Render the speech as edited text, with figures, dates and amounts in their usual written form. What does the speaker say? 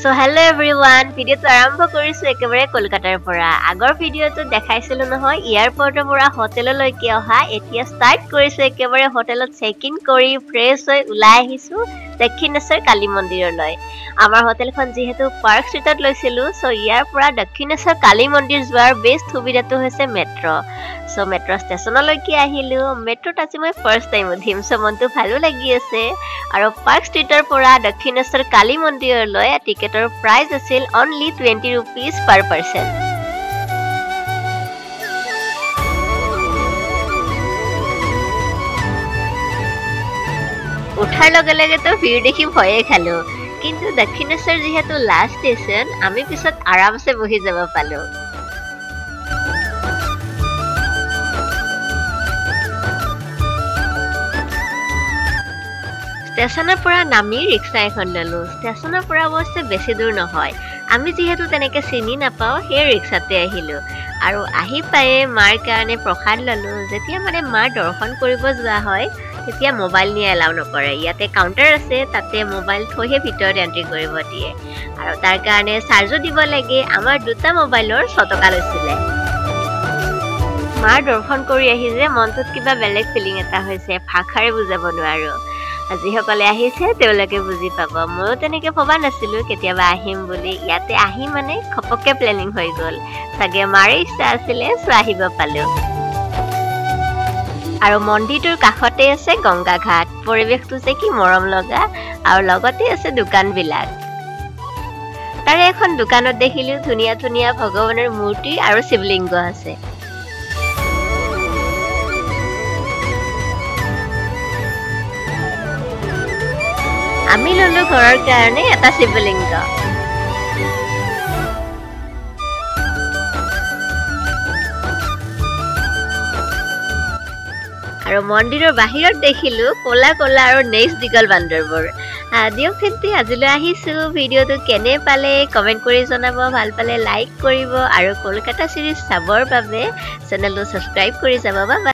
So hello everyone, video to আৰম্ভ কৰিছো একেবাৰে কলকাতাৰ পৰা। আগৰ ভিডিওটো দেখাইছিলো নহয় এয়াৰপৰ্টৰ পৰা হোটেললৈকে অহা। এতিয়া ষ্টাৰ্ট কৰিছো একেবাৰে হোটেলত চেক ইন কৰি ফ্ৰেছ হৈ ওলাই আহিছো দক্ষিণেশ্বৰ কালী মন্দিৰলৈ। আমাৰ হোটেলখন যেহেতু পাৰ্ক ষ্ট্ৰীটত লৈছিলো, সো ইয়াৰ পৰা দক্ষিণেশ্বৰ কালী মন্দিৰ যোৱাৰ বেষ্ট সুবিধাটো হৈছে মেট্ৰ'। সো মেট্ৰ' ষ্টেচনলৈকে আহিলো। মেট্ৰ'ত আজি মই ফাৰ্ষ্ট টাইম উঠিম, সো মনটো ভালো লাগি আছে। আৰু পাৰ্ক ষ্ট্ৰীটৰ পৰা দক্ষিণেশ্বৰ কালী মন্দিৰলৈ টিকেটৰ প্ৰাইচ আছিল only 20 rupees per person। উঠাৰ লগে লগে তো ভিৰ দেখি ভয়ে খালো, কিন্তু দক্ষিণেশ্বৰ যেহেতু লাষ্ট ষ্টেচন, আমি পিছত আৰামছে বহি যাব পালো। ষ্টেচনৰ পৰা নামি ৰিক্সা এখন ললো। ষ্টেচনৰ পৰা অৱশ্যে বেছি দূৰ নহয়, আমি যিহেতু তেনেকে চিনি নাপাওঁ সেই ৰিক্সাতে আহিলো। আৰু আহি পায়ে মাৰ কাৰণে প্ৰসাদ ললো। যেতিয়া মানে মাৰ দৰ্শন কৰিব যোৱা হয় তেতিয়া মোবাইল নিয়ে এলাউ নকৰে। ইয়াতে কাউণ্টাৰ আছে, তাতে মোবাইল থৈহে ভিতৰত এণ্ট্ৰি কৰিব দিয়ে। আৰু তাৰ কাৰণে চাৰ্জো দিব লাগে। আমাৰ দুটা মোবাইলৰ 100 টকা লৈছিলে। মাৰ দৰ্শন কৰি আহি যে মনটোত কিবা বেলেগ ফিলিং এটা হৈছে, ভাষাৰে বুজাব নোৱাৰো। যিসকলে আহিছে তেওঁলোকে বুজি পাব। ময়ো তেনেকে ভবা নাছিলো কেতিয়াবা আহিম বুলি। ইয়াতে আহি মানে খপককে প্লেনিং হৈ গ'ল। চাগে মাৰে ইচ্ছা আছিলে, সো আহিব পালো। আৰু মন্দিৰটোৰ কাষতে আছে গংগা ঘাট। পৰিৱেশটো যে কি মৰম লগা, আৰু লগতে আছে দোকানবিলাক। তাৰে এখন দোকানত দেখিলো ধুনীয়া ধুনীয়া ভগৱানৰ মূৰ্তি আৰু শিৱলিংগ আছে। আমি ললো ঘৰৰ কাৰণে এটা শিৱলিংগ। আৰু মন্দিৰৰ বাহিৰত দেখিলো ক'লা ক'লা আৰু নেক্সট দীঘল বান্দৰবোৰ। দিয়ক তেন্তে আজিলৈ আহিছো। ভিডিঅ'টো কেনে পালে কমেণ্ট কৰি জনাব। ভাল পালে লাইক কৰিব আৰু কলকাতা চিৰিজ চাবৰ বাবে চেনেলটো ছাবস্ক্ৰাইব কৰি যাব।